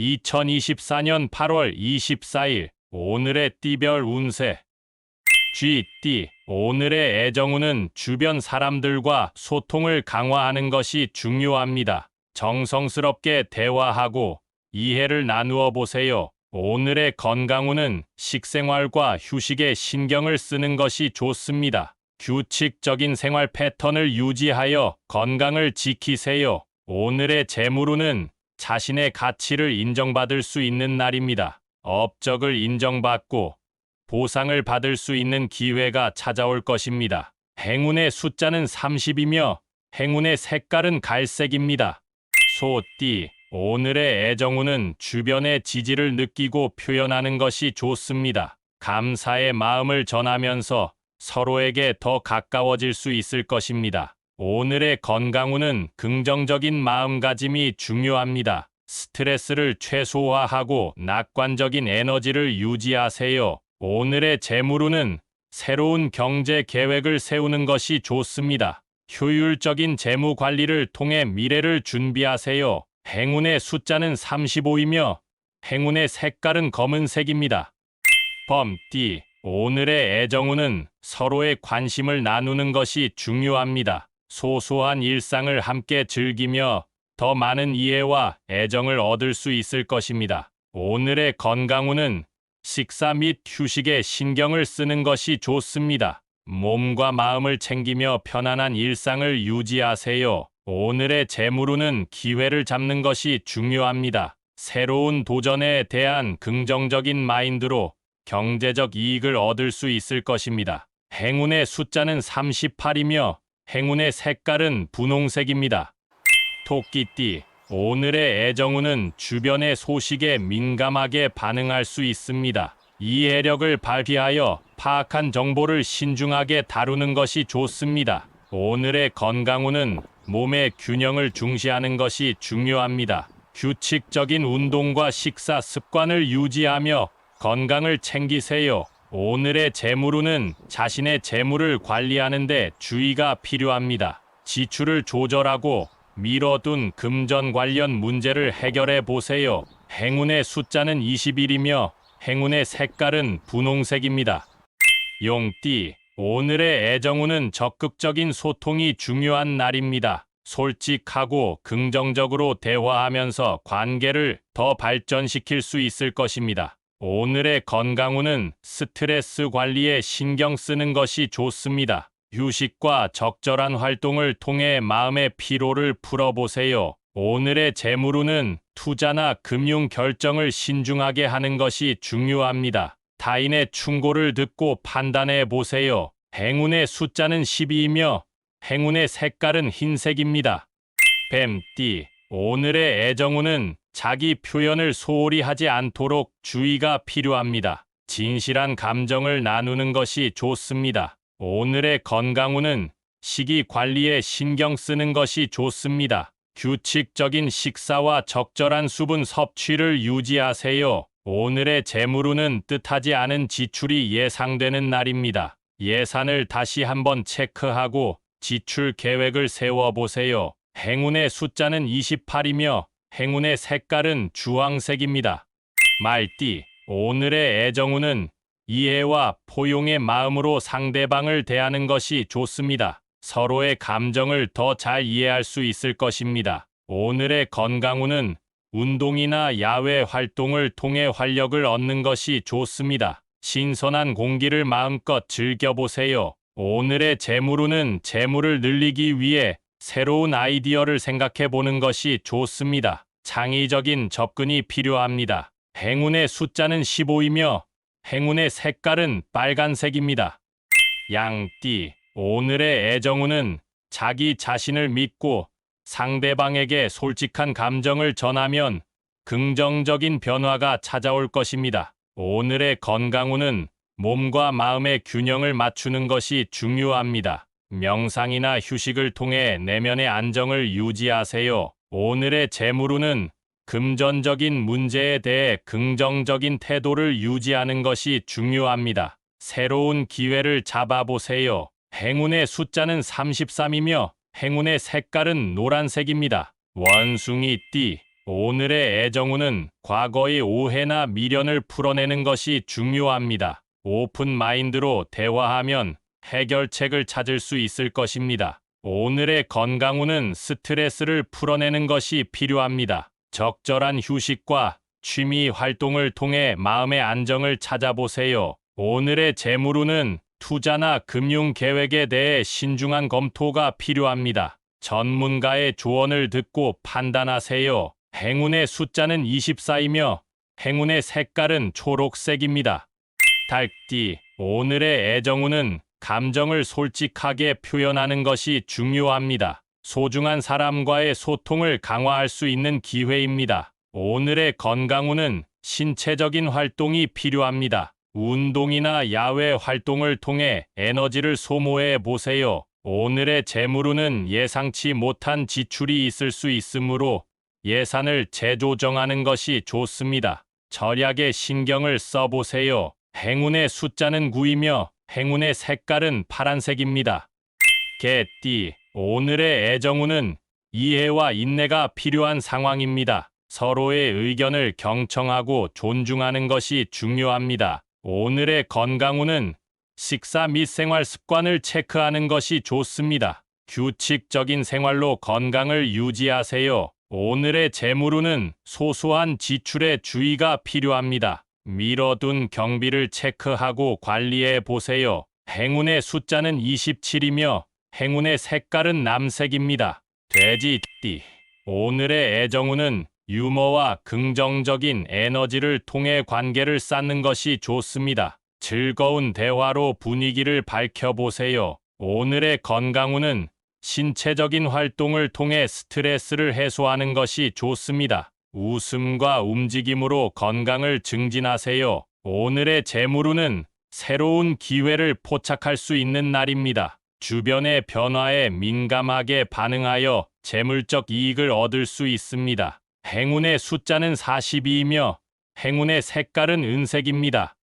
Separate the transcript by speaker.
Speaker 1: 2024년 8월 24일 오늘의 띠별 운세. 쥐띠. 오늘의 애정운은 주변 사람들과 소통을 강화하는 것이 중요합니다. 정성스럽게 대화하고 이해를 나누어 보세요. 오늘의 건강운은 식생활과 휴식에 신경을 쓰는 것이 좋습니다. 규칙적인 생활 패턴을 유지하여 건강을 지키세요. 오늘의 재물운은 자신의 가치를 인정받을 수 있는 날입니다. 업적을 인정받고 보상을 받을 수 있는 기회가 찾아올 것입니다. 행운의 숫자는 30이며 행운의 색깔은 갈색입니다. 소띠. 오늘의 애정운은 주변의 지지를 느끼고 표현하는 것이 좋습니다. 감사의 마음을 전하면서 서로에게 더 가까워질 수 있을 것입니다. 오늘의 건강운은 긍정적인 마음가짐이 중요합니다. 스트레스를 최소화하고 낙관적인 에너지를 유지하세요. 오늘의 재물운은 새로운 경제 계획을 세우는 것이 좋습니다. 효율적인 재무 관리를 통해 미래를 준비하세요. 행운의 숫자는 35이며 행운의 색깔은 검은색입니다. 범띠. 오늘의 애정운은 서로의 관심을 나누는 것이 중요합니다. 소소한 일상을 함께 즐기며 더 많은 이해와 애정을 얻을 수 있을 것입니다. 오늘의 건강운은 식사 및 휴식에 신경을 쓰는 것이 좋습니다. 몸과 마음을 챙기며 편안한 일상을 유지하세요. 오늘의 재물운은 기회를 잡는 것이 중요합니다. 새로운 도전에 대한 긍정적인 마인드로 경제적 이익을 얻을 수 있을 것입니다. 행운의 숫자는 38이며 행운의 색깔은 분홍색입니다. 토끼띠. 오늘의 애정운은 주변의 소식에 민감하게 반응할 수 있습니다. 이해력을 발휘하여 파악한 정보를 신중하게 다루는 것이 좋습니다. 오늘의 건강운은 몸의 균형을 중시하는 것이 중요합니다. 규칙적인 운동과 식사 습관을 유지하며 건강을 챙기세요. 오늘의 재물운은 자신의 재물을 관리하는 데 주의가 필요합니다. 지출을 조절하고 미뤄둔 금전 관련 문제를 해결해 보세요. 행운의 숫자는 21이며 행운의 색깔은 분홍색입니다. 용띠. 오늘의 애정운은 적극적인 소통이 중요한 날입니다. 솔직하고 긍정적으로 대화하면서 관계를 더 발전시킬 수 있을 것입니다. 오늘의 건강운은 스트레스 관리에 신경 쓰는 것이 좋습니다. 휴식과 적절한 활동을 통해 마음의 피로를 풀어보세요. 오늘의 재물운은 투자나 금융 결정을 신중하게 하는 것이 중요합니다. 타인의 충고를 듣고 판단해 보세요. 행운의 숫자는 12이며 행운의 색깔은 흰색입니다. 뱀띠. 오늘의 애정운은 자기 표현을 소홀히 하지 않도록 주의가 필요합니다. 진실한 감정을 나누는 것이 좋습니다. 오늘의 건강운은 식이 관리에 신경 쓰는 것이 좋습니다. 규칙적인 식사와 적절한 수분 섭취를 유지하세요. 오늘의 재물운은 뜻하지 않은 지출이 예상되는 날입니다. 예산을 다시 한번 체크하고 지출 계획을 세워보세요. 행운의 숫자는 28이며 행운의 색깔은 주황색입니다. 말띠. 오늘의 애정운은 이해와 포용의 마음으로 상대방을 대하는 것이 좋습니다. 서로의 감정을 더 잘 이해할 수 있을 것입니다. 오늘의 건강운은 운동이나 야외 활동을 통해 활력을 얻는 것이 좋습니다. 신선한 공기를 마음껏 즐겨보세요. 오늘의 재물운은 재물을 늘리기 위해 새로운 아이디어를 생각해 보는 것이 좋습니다. 창의적인 접근이 필요합니다. 행운의 숫자는 15이며 행운의 색깔은 빨간색입니다. 양띠. 오늘의 애정운은 자기 자신을 믿고 상대방에게 솔직한 감정을 전하면 긍정적인 변화가 찾아올 것입니다. 오늘의 건강운은 몸과 마음의 균형을 맞추는 것이 중요합니다. 명상이나 휴식을 통해 내면의 안정을 유지하세요. 오늘의 재물운은 금전적인 문제에 대해 긍정적인 태도를 유지하는 것이 중요합니다. 새로운 기회를 잡아보세요. 행운의 숫자는 33이며 행운의 색깔은 노란색입니다. 원숭이띠. 오늘의 애정운은 과거의 오해나 미련을 풀어내는 것이 중요합니다. 오픈 마인드로 대화하면 해결책을 찾을 수 있을 것입니다. 오늘의 건강운은 스트레스를 풀어내는 것이 필요합니다. 적절한 휴식과 취미 활동을 통해 마음의 안정을 찾아보세요. 오늘의 재물운은 투자나 금융 계획에 대해 신중한 검토가 필요합니다. 전문가의 조언을 듣고 판단하세요. 행운의 숫자는 24이며 행운의 색깔은 초록색입니다. 닭띠, 오늘의 애정운은 감정을 솔직하게 표현하는 것이 중요합니다. 소중한 사람과의 소통을 강화할 수 있는 기회입니다. 오늘의 건강운은 신체적인 활동이 필요합니다. 운동이나 야외 활동을 통해 에너지를 소모해 보세요. 오늘의 재물운은 예상치 못한 지출이 있을 수 있으므로 예산을 재조정하는 것이 좋습니다. 절약에 신경을 써보세요. 행운의 숫자는 9이며 행운의 색깔은 파란색입니다. 개띠, 오늘의 애정운은 이해와 인내가 필요한 상황입니다. 서로의 의견을 경청하고 존중하는 것이 중요합니다. 오늘의 건강운은 식사 및 생활 습관을 체크하는 것이 좋습니다. 규칙적인 생활로 건강을 유지하세요. 오늘의 재물운은 소소한 지출에 주의가 필요합니다. 미뤄둔 경비를 체크하고 관리해 보세요. 행운의 숫자는 27이며 행운의 색깔은 남색입니다. 돼지띠, 오늘의 애정운은 유머와 긍정적인 에너지를 통해 관계를 쌓는 것이 좋습니다. 즐거운 대화로 분위기를 밝혀보세요. 오늘의 건강운은 신체적인 활동을 통해 스트레스를 해소하는 것이 좋습니다. 웃음과 움직임으로 건강을 증진하세요. 오늘의 재물운은 새로운 기회를 포착할 수 있는 날입니다. 주변의 변화에 민감하게 반응하여 재물적 이익을 얻을 수 있습니다. 행운의 숫자는 42이며 행운의 색깔은 은색입니다.